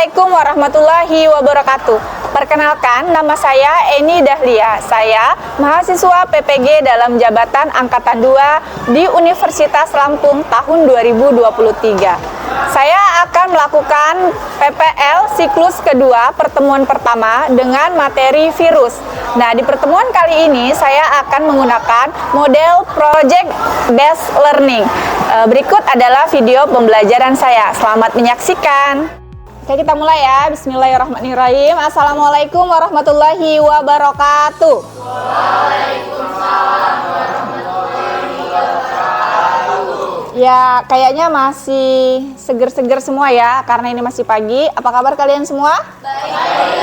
Assalamualaikum warahmatullahi wabarakatuh. Perkenalkan, nama saya Eni Dahlia. Saya mahasiswa PPG dalam jabatan Angkatan 2 di Universitas Lampung tahun 2023. Saya akan melakukan PPL siklus kedua pertemuan pertama dengan materi virus. Nah, di pertemuan kali ini saya akan menggunakan model Project Based Learning. Berikut adalah video pembelajaran saya. Selamat menyaksikan. Oke, kita mulai ya. Bismillahirrahmanirrahim. Assalamualaikum warahmatullahi wabarakatuh. Waalaikumsalam warahmatullahi wabarakatuh. Ya, kayaknya masih seger-seger semua ya, karena ini masih pagi. Apa kabar kalian semua? Baik.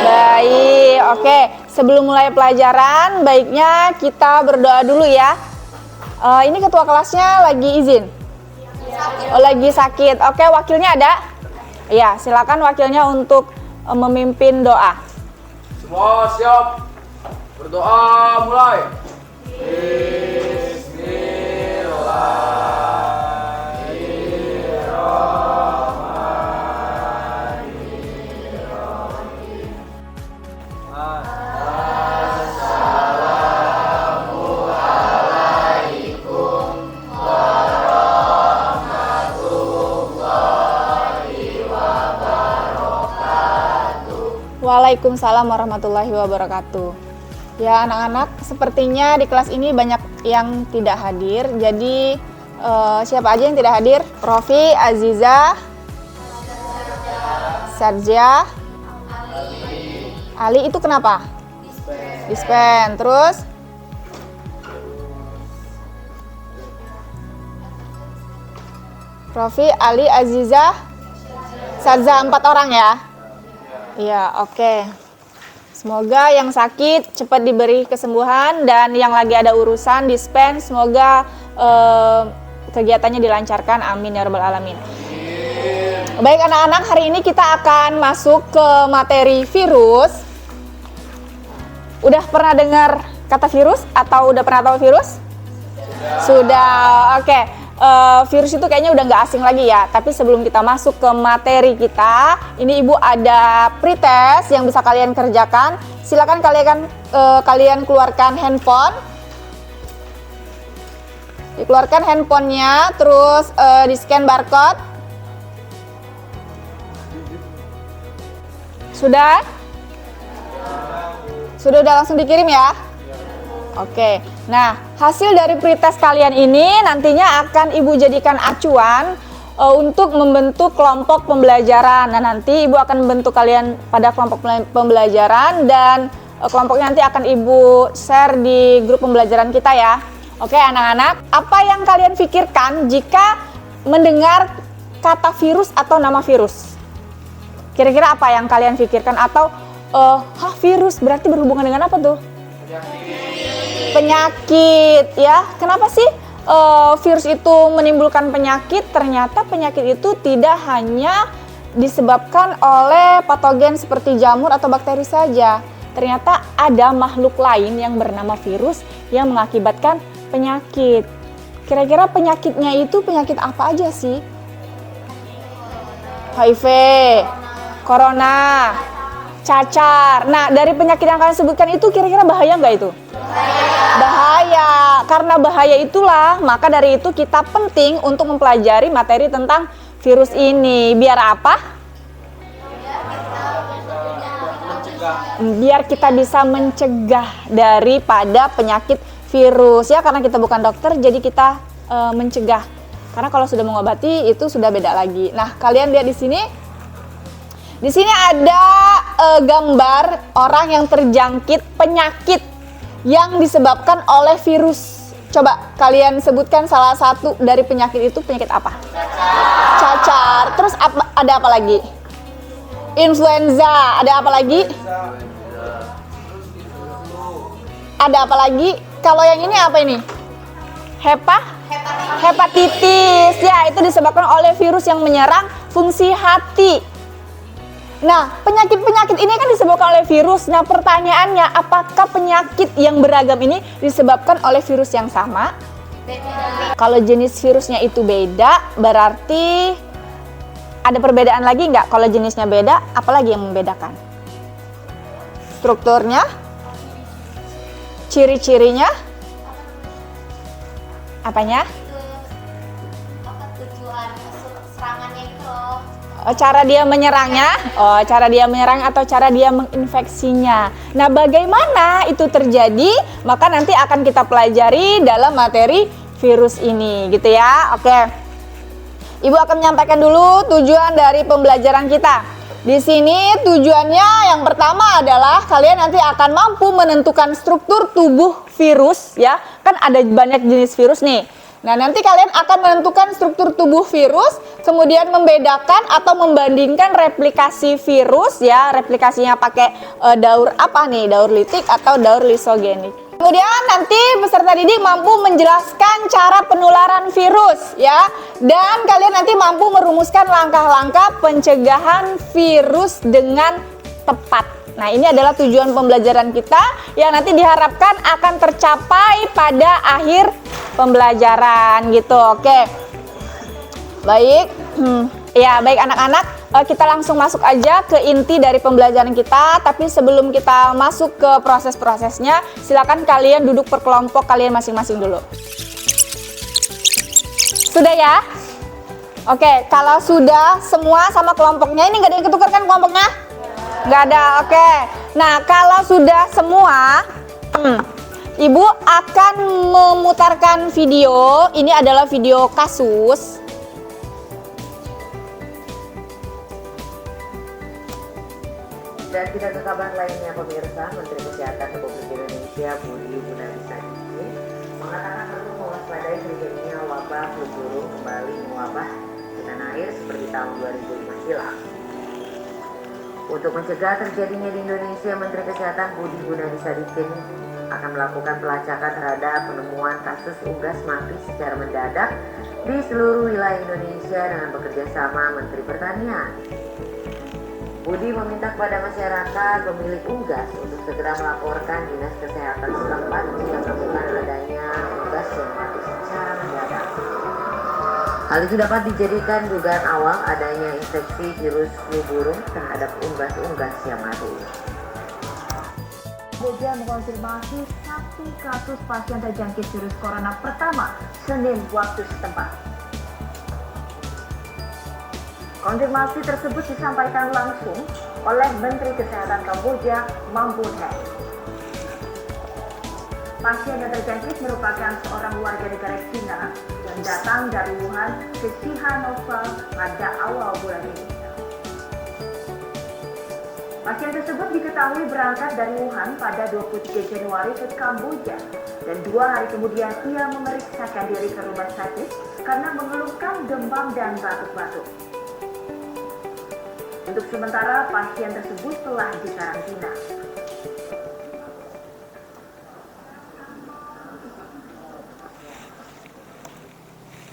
Baik. Oke, sebelum mulai pelajaran, baiknya kita berdoa dulu ya. Ini ketua kelasnya lagi izin? Oh, lagi sakit. Oke, wakilnya ada? Ya, silakan wakilnya untuk memimpin doa. Semua siap. Berdoa mulai. Waalaikumsalam warahmatullahi wabarakatuh. Ya, anak-anak, sepertinya di kelas ini banyak yang tidak hadir. Jadi siapa aja yang tidak hadir? Rofi, Aziza, Sarja, Ali itu kenapa? Dispen. Terus Rofi, Ali, Aziza, Sarja, 4 orang ya? Iya, oke. Semoga yang sakit cepat diberi kesembuhan dan yang lagi ada urusan dispen semoga kegiatannya dilancarkan. Amin ya rabbal alamin. Baik anak-anak, hari ini kita akan masuk ke materi virus. Udah pernah dengar kata virus atau udah pernah tahu virus? Sudah. Oke. Virus itu kayaknya udah nggak asing lagi ya. Tapi sebelum kita masuk ke materi kita, ini ibu ada pretest yang bisa kalian kerjakan. Silakan kalian keluarkan handphone. Dikeluarkan handphonenya, terus di scan barcode. Sudah? Udah langsung dikirim ya? Oke, nah hasil dari pretest kalian ini nantinya akan ibu jadikan acuan untuk membentuk kelompok pembelajaran. Nah nanti ibu akan membentuk kalian pada kelompok pembelajaran dan kelompoknya nanti akan ibu share di grup pembelajaran kita ya. Oke anak-anak, apa yang kalian pikirkan jika mendengar kata virus atau nama virus? Kira-kira apa yang kalian pikirkan? Atau virus berarti berhubungan dengan apa tuh? Penyakit ya. Kenapa sih virus itu menimbulkan penyakit? Ternyata penyakit itu tidak hanya disebabkan oleh patogen seperti jamur atau bakteri saja. Ternyata ada makhluk lain yang bernama virus yang mengakibatkan penyakit. Kira-kira penyakitnya itu penyakit apa aja sih? HIV, corona, cacar. Nah, dari penyakit yang kalian sebutkan itu kira-kira bahaya nggak itu? Bahaya. Karena bahaya itulah, maka dari itu kita penting untuk mempelajari materi tentang virus ini. Biar apa? Biar kita bisa mencegah daripada penyakit virus ya. Karena kita bukan dokter, jadi kita mencegah. Karena kalau sudah mengobati itu sudah beda lagi. Nah, kalian lihat di sini. Di sini ada gambar orang yang terjangkit penyakit yang disebabkan oleh virus. Coba kalian sebutkan salah satu dari penyakit itu, penyakit apa? Cacar. Terus ada apa lagi? Influenza. Ada apa lagi? Ada apa lagi? Kalau yang ini apa ini? Hepatitis. Ya, itu disebabkan oleh virus yang menyerang fungsi hati. Nah, penyakit-penyakit ini kan disebabkan oleh virus. Nah, pertanyaannya, apakah penyakit yang beragam ini disebabkan oleh virus yang sama? Beda. Kalau jenis virusnya itu beda, berarti Ada perbedaan lagi nggak? Kalau jenisnya beda, apalagi yang membedakan? Strukturnya? Ciri-cirinya? Apanya? Tujuan serangannya itu loh. Cara dia menyerangnya? Cara dia menyerang atau cara dia menginfeksinya. Nah, bagaimana itu terjadi? Maka nanti akan kita pelajari dalam materi virus ini, gitu ya. Oke. Ibu akan menyampaikan dulu tujuan dari pembelajaran kita. Di sini tujuannya yang pertama adalah kalian nanti akan mampu menentukan struktur tubuh virus, ya. Kan ada banyak jenis virus nih. Nah, nanti kalian akan menentukan struktur tubuh virus, kemudian membedakan atau membandingkan replikasi virus, ya. Replikasinya pakai daur apa nih? Daur litik atau daur lisogenik. Kemudian nanti peserta didik mampu menjelaskan cara penularan virus, ya. Dan kalian nanti mampu merumuskan langkah-langkah pencegahan virus dengan tepat. Nah, ini adalah tujuan pembelajaran kita yang nanti diharapkan akan tercapai pada akhir pembelajaran gitu. Oke. Baik. Ya, baik anak-anak, kita langsung masuk aja ke inti dari pembelajaran kita. Tapi sebelum kita masuk ke proses-prosesnya, silakan kalian duduk per kelompok kalian masing-masing dulu. Sudah ya? Oke, kalau sudah semua sama kelompoknya, ini nggak ada yang ketukar kan kelompoknya? Nggak ada, oke. Nah, kalau sudah semua, Ibu akan memutarkan video. Ini adalah video kasus. Dan kita ke kabar lainnya pemirsa, Menteri Kesehatan Republik Indonesia Budi Gunadi Sadikin mengatakan perlu mewaspadai terjadinya wabah flu burung kembali mewabah di tanah air seperti tahun 2005 silam. Untuk mencegah terjadinya di Indonesia, Menteri Kesehatan Budi Gunadi Sadikin akan melakukan pelacakan terhadap penemuan kasus unggas mati secara mendadak di seluruh wilayah Indonesia dengan bekerjasama Menteri Pertanian. Budi meminta kepada masyarakat pemilik unggas untuk segera melaporkan Dinas Kesehatan setempat jika menemukan adanya unggas yang mati secara mendadak. Hal itu dapat dijadikan dugaan awal adanya infeksi virus flu burung terhadap unggas-unggas yang mati. Kamboja mengonfirmasi satu kasus pasien terjangkit virus corona pertama Senin waktu setempat. Konfirmasi tersebut disampaikan langsung oleh Menteri Kesehatan Kamboja, Mam Bun Hek. Pasien yang terjangkit merupakan seorang warga negara Cina yang datang dari Wuhan ke Sihanoukville pada awal bulan ini. Pasien tersebut diketahui berangkat dari Wuhan pada 23 Januari ke Kamboja dan 2 hari kemudian ia memeriksakan diri ke rumah sakit karena mengeluhkan demam dan batuk-batuk. Untuk sementara, pasien tersebut telah dikarantina.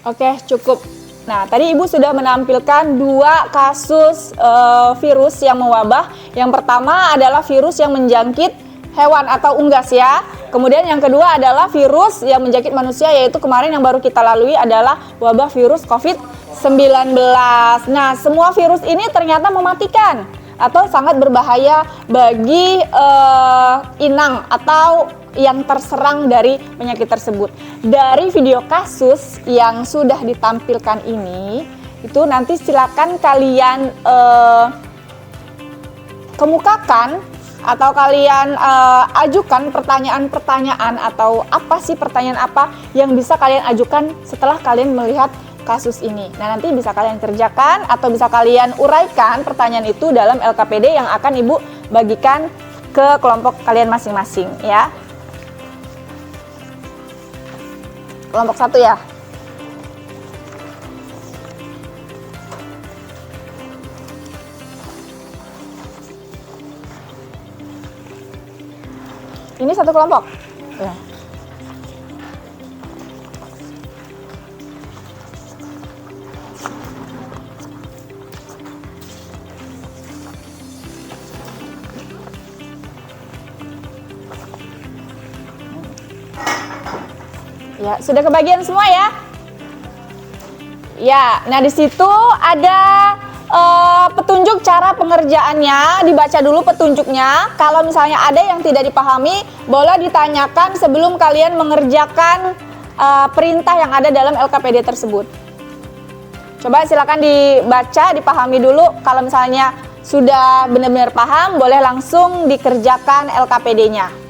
Oke, cukup. Nah, tadi Ibu sudah menampilkan 2 kasus virus yang mewabah. Yang pertama adalah virus yang menjangkit hewan atau unggas ya. Kemudian yang kedua adalah virus yang menjangkit manusia, yaitu kemarin yang baru kita lalui adalah wabah virus COVID-19. Nah, semua virus ini ternyata mematikan atau sangat berbahaya bagi inang atau yang terserang dari penyakit tersebut. Dari video kasus yang sudah ditampilkan ini, itu nanti silakan kalian kemukakan atau kalian ajukan pertanyaan-pertanyaan atau apa sih pertanyaan apa yang bisa kalian ajukan setelah kalian melihat kasus ini. Nah, nanti bisa kalian kerjakan atau bisa kalian uraikan pertanyaan itu dalam LKPD yang akan Ibu bagikan ke kelompok kalian masing-masing ya. Kelompok 1 ya. Ini satu kelompok. Ya. Ya, sudah kebagian semua ya? Ya, nah di situ ada petunjuk cara pengerjaannya, dibaca dulu petunjuknya. Kalau misalnya ada yang tidak dipahami, boleh ditanyakan sebelum kalian mengerjakan perintah yang ada dalam LKPD tersebut. Coba silakan dibaca, dipahami dulu. Kalau misalnya sudah benar-benar paham, boleh langsung dikerjakan LKPD-nya.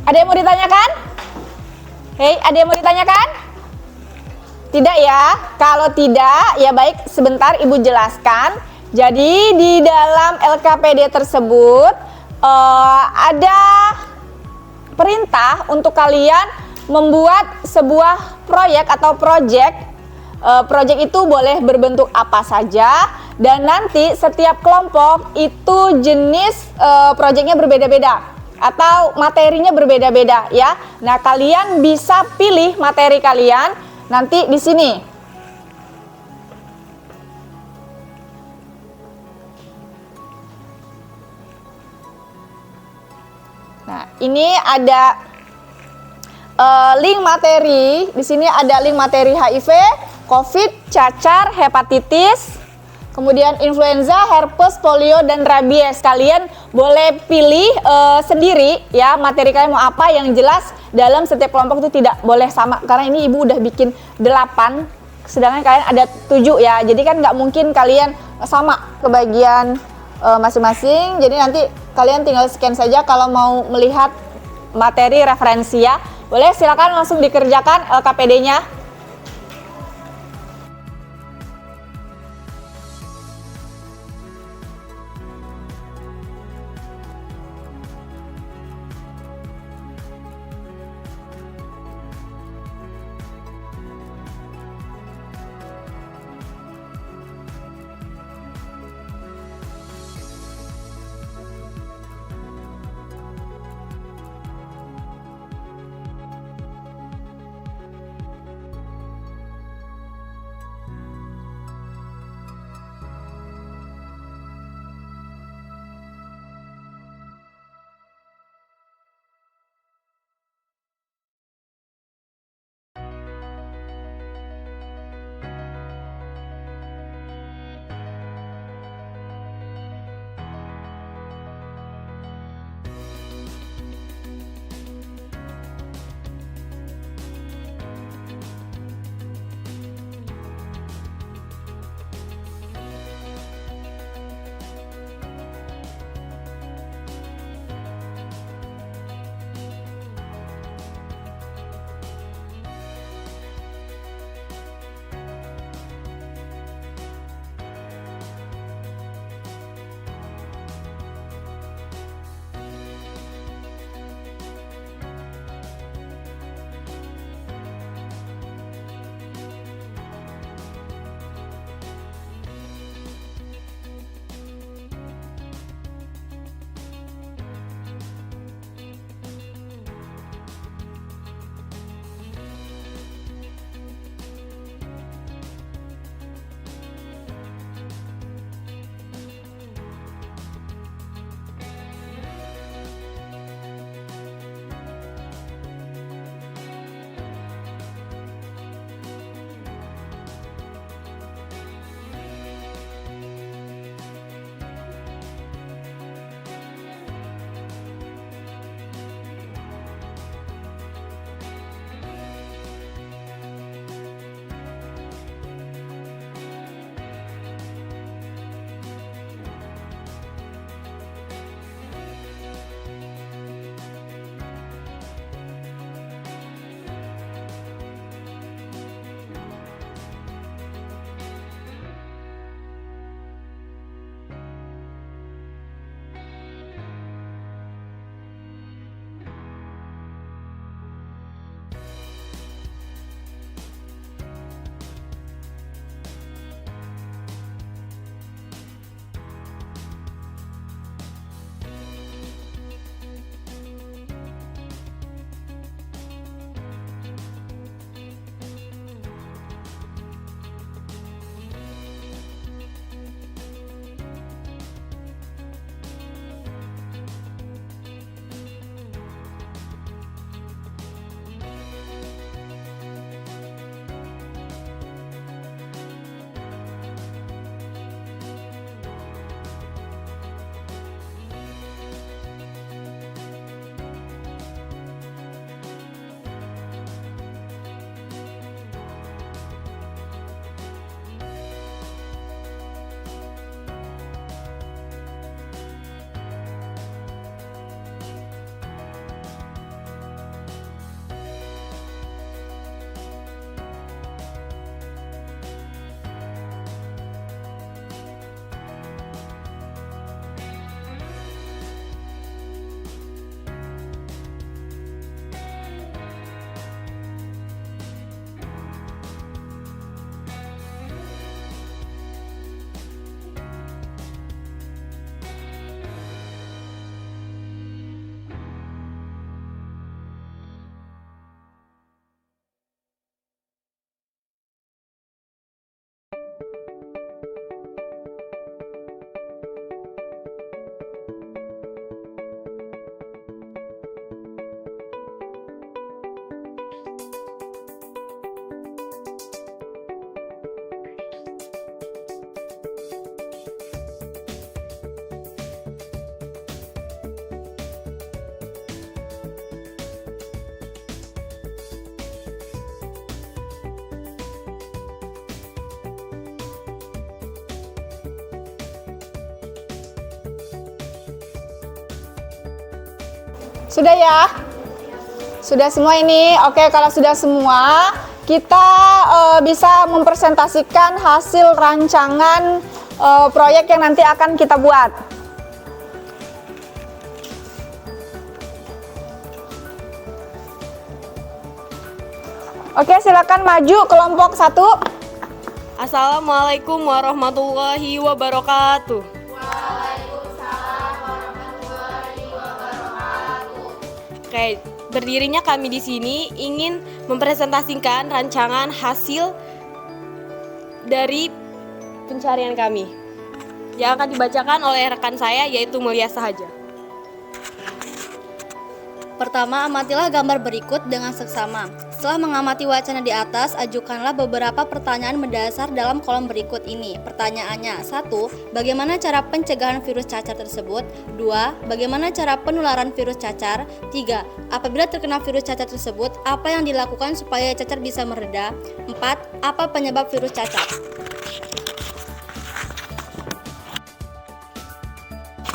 Ada yang mau ditanyakan? Hei, ada yang mau ditanyakan? Tidak ya? Kalau tidak, ya baik, sebentar Ibu jelaskan. Jadi di dalam LKPD tersebut ada perintah untuk kalian membuat sebuah proyek atau project. Project itu boleh berbentuk apa saja, dan nanti setiap kelompok itu jenis projectnya berbeda-beda atau materinya berbeda-beda ya. Nah, kalian bisa pilih materi kalian nanti di sini. Nah, ini ada link materi. Di sini ada link materi HIV, COVID, cacar, hepatitis, kemudian influenza, herpes, polio, dan rabies. Kalian boleh pilih sendiri ya materi kalian mau apa. Yang jelas dalam setiap kelompok itu tidak boleh sama. Karena ini Ibu udah bikin 8, sedangkan kalian ada 7 ya. Jadi kan nggak mungkin kalian sama kebagian masing-masing. Jadi nanti kalian tinggal scan saja kalau mau melihat materi referensi ya. Boleh silakan langsung dikerjakan LKPD-nya. Sudah ya? Sudah semua ini? Oke, kalau sudah semua, kita bisa mempresentasikan hasil rancangan proyek yang nanti akan kita buat. Oke, silakan maju kelompok 1. Assalamualaikum warahmatullahi wabarakatuh. Oke, berdirinya kami di sini ingin mempresentasikan rancangan hasil dari pencarian kami yang akan dibacakan oleh rekan saya yaitu Mulia Sahaja. Pertama, amatilah gambar berikut dengan seksama. Setelah mengamati wacana di atas, ajukanlah beberapa pertanyaan mendasar dalam kolom berikut ini. Pertanyaannya: 1. Bagaimana cara pencegahan virus cacar tersebut? 2. Bagaimana cara penularan virus cacar? 3. Apabila terkena virus cacar tersebut, apa yang dilakukan supaya cacar bisa mereda? 4. Apa penyebab virus cacar?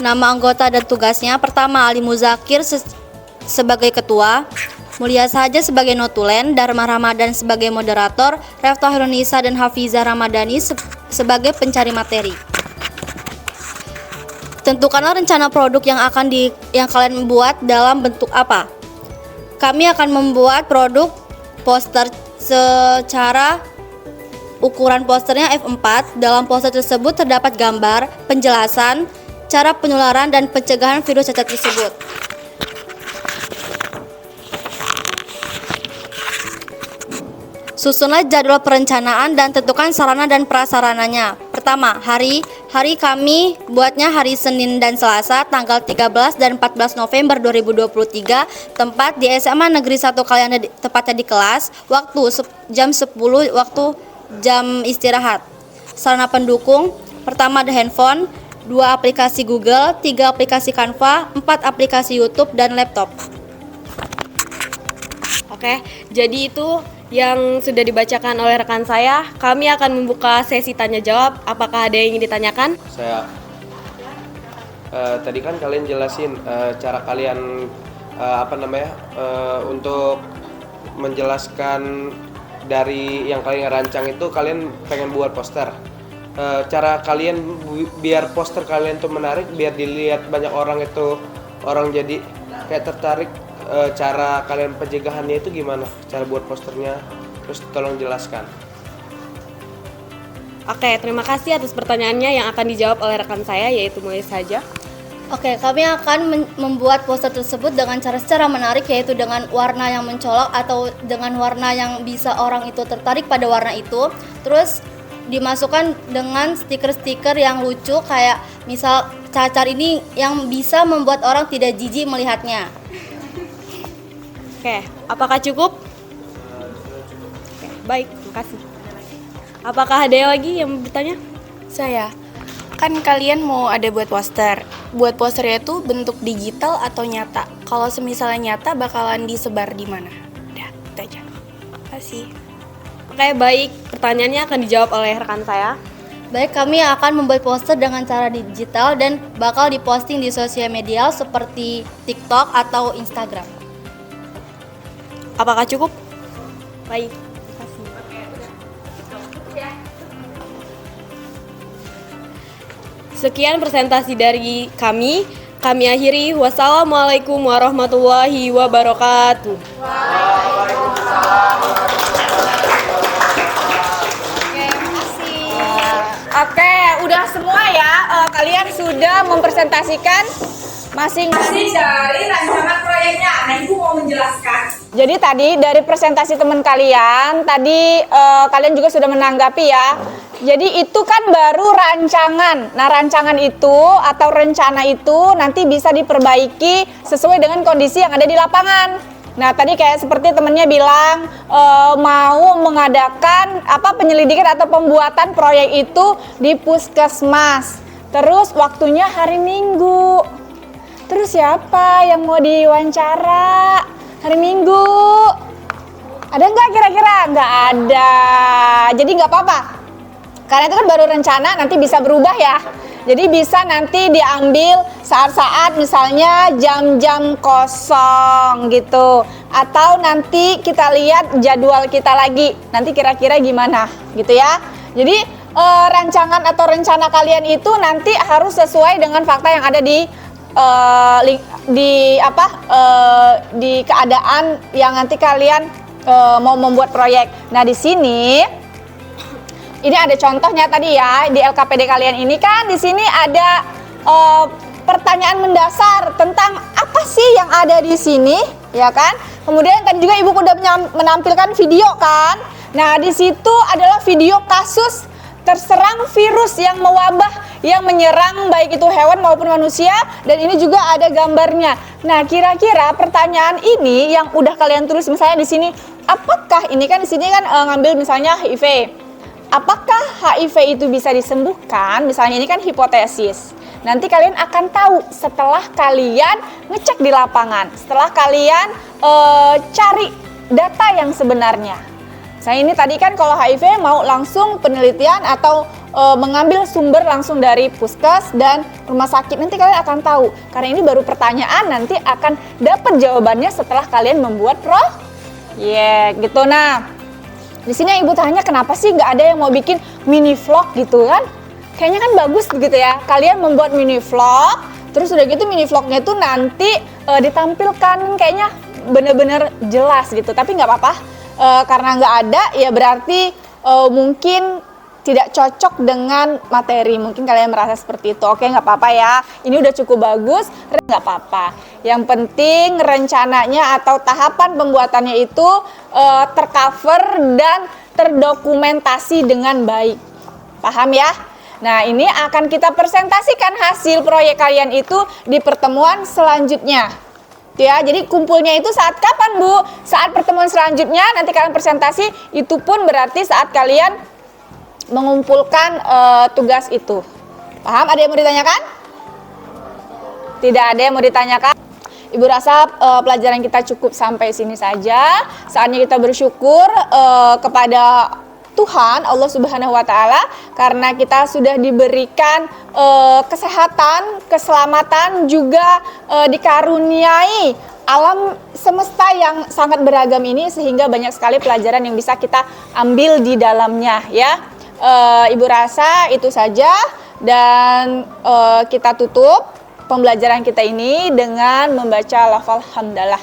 Nama anggota dan tugasnya: pertama, Ali Muzakir sebagai ketua, Mulia Sahaja sebagai notulen, Dharma Ramadan sebagai moderator, Refto Hirunisa dan Hafizah Ramadhani sebagai pencari materi. Tentukanlah rencana produk yang kalian buat dalam bentuk apa. Kami akan membuat produk poster secara ukuran posternya F4. Dalam poster tersebut terdapat gambar, penjelasan, cara penularan dan pencegahan virus cacar tersebut. Susunlah jadwal perencanaan dan tentukan sarana dan prasarananya. Pertama, hari kami buatnya hari Senin dan Selasa tanggal 13 dan 14 November 2023. Tempat di SMA Negeri 1 Kalianda, tepatnya di kelas. Waktu jam 10, waktu jam istirahat. Sarana pendukung: pertama ada handphone, 2 aplikasi Google, 3 aplikasi Canva, 4 aplikasi YouTube dan laptop. Oke, jadi itu yang sudah dibacakan oleh rekan saya. Kami akan membuka sesi tanya jawab. Apakah ada yang ingin ditanyakan? Saya tadi kan kalian jelasin cara kalian untuk menjelaskan dari yang kalian rancang itu kalian pengen buat poster. Cara kalian biar poster kalian tuh menarik, biar dilihat banyak orang itu orang jadi kayak tertarik. Cara kalian pencegahannya itu gimana? Cara buat posternya, terus tolong jelaskan. Oke, terima kasih atas pertanyaannya yang akan dijawab oleh rekan saya yaitu Mulia Sahaja. Oke, kami akan membuat poster tersebut dengan cara secara menarik, yaitu dengan warna yang mencolok atau dengan warna yang bisa orang itu tertarik pada warna itu. Terus dimasukkan dengan stiker-stiker yang lucu, kayak misal cacar ini yang bisa membuat orang tidak jijik melihatnya. Oke, apakah cukup? Oke, baik, terima kasih. Apakah ada lagi yang bertanya? Saya, kan kalian mau ada buat poster. Buat posternya itu bentuk digital atau nyata? Kalau semisalnya nyata, bakalan disebar di mana? Udah, itu aja. Terima kasih. Oke, baik. Pertanyaannya akan dijawab oleh rekan saya. Baik, kami akan membuat poster dengan cara digital dan bakal diposting di sosial media seperti TikTok atau Instagram. Apakah cukup? Baik, terima kasih. Sekian presentasi dari kami. Kami akhiri. Wassalamualaikum warahmatullahi wabarakatuh. Oke, udah semua ya. Kalian sudah mempresentasikan masing-masing dari rancangan proyeknya. Nah, Ibu mau menjelaskan. Jadi tadi dari presentasi teman kalian, tadi kalian juga sudah menanggapi ya. Jadi itu kan baru rancangan. Nah, rancangan itu atau rencana itu nanti bisa diperbaiki sesuai dengan kondisi yang ada di lapangan. Nah, tadi kayak seperti temennya bilang mau mengadakan penyelidikan atau pembuatan proyek itu di puskesmas. Terus waktunya hari Minggu. Terus siapa yang mau diwawancara hari Minggu? Ada nggak kira-kira? Nggak ada. Jadi nggak apa-apa. Karena itu kan baru rencana, nanti bisa berubah ya. Jadi bisa nanti diambil saat-saat misalnya jam-jam kosong gitu. Atau nanti kita lihat jadwal kita lagi, nanti kira-kira gimana gitu ya. Jadi rancangan atau rencana kalian itu nanti harus sesuai dengan fakta yang ada di keadaan yang nanti kalian mau membuat proyek. Nah, di sini ini ada contohnya tadi ya, di LKPD kalian ini kan di sini ada pertanyaan mendasar tentang apa sih yang ada di sini, ya kan? Kemudian tadi juga Ibu udah menampilkan video kan? Nah, di situ adalah video kasus terserang virus yang mewabah yang menyerang baik itu hewan maupun manusia, dan ini juga ada gambarnya. Nah, kira-kira pertanyaan ini yang udah kalian tulis misalnya di sini, apakah ini kan di sini kan ngambil misalnya HIV. Apakah HIV itu bisa disembuhkan? Misalnya ini kan hipotesis. Nanti kalian akan tahu setelah kalian ngecek di lapangan, setelah kalian cari data yang sebenarnya. Saya ini tadi kan kalau HIV mau langsung penelitian atau mengambil sumber langsung dari puskes dan rumah sakit, nanti kalian akan tahu. Karena ini baru pertanyaan, nanti akan dapat jawabannya setelah kalian membuat gitu. Nah, di sini yang Ibu tanya, kenapa sih nggak ada yang mau bikin mini vlog gitu kan? Kayaknya kan bagus gitu ya, kalian membuat mini vlog, terus udah gitu mini vlognya itu nanti ditampilkan kayaknya bener-bener jelas gitu. Tapi nggak apa-apa, karena nggak ada ya berarti mungkin tidak cocok dengan materi. Mungkin kalian merasa seperti itu. Oke, nggak apa-apa ya. Ini udah cukup bagus, nggak apa-apa. Yang penting rencananya atau tahapan pembuatannya itu tercover dan terdokumentasi dengan baik. Paham ya? Nah, ini akan kita presentasikan hasil proyek kalian itu di pertemuan selanjutnya. Ya, jadi kumpulnya itu saat kapan, Bu? Saat pertemuan selanjutnya nanti kalian presentasi, itu pun berarti saat kalian mengumpulkan tugas itu. Paham? Ada yang mau ditanyakan? Tidak ada yang mau ditanyakan? Ibu rasa pelajaran kita cukup sampai sini saja. Saatnya kita bersyukur kepada Tuhan Allah Subhanahu wa Ta'ala karena kita sudah diberikan kesehatan, keselamatan, juga dikaruniai alam semesta yang sangat beragam ini, sehingga banyak sekali pelajaran yang bisa kita ambil di dalamnya ya. Ibu rasa itu saja, dan kita tutup pembelajaran kita ini dengan membaca lafal hamdalah.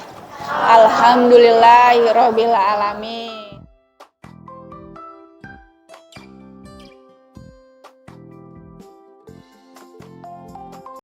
Alhamdulillahirabbil alamin.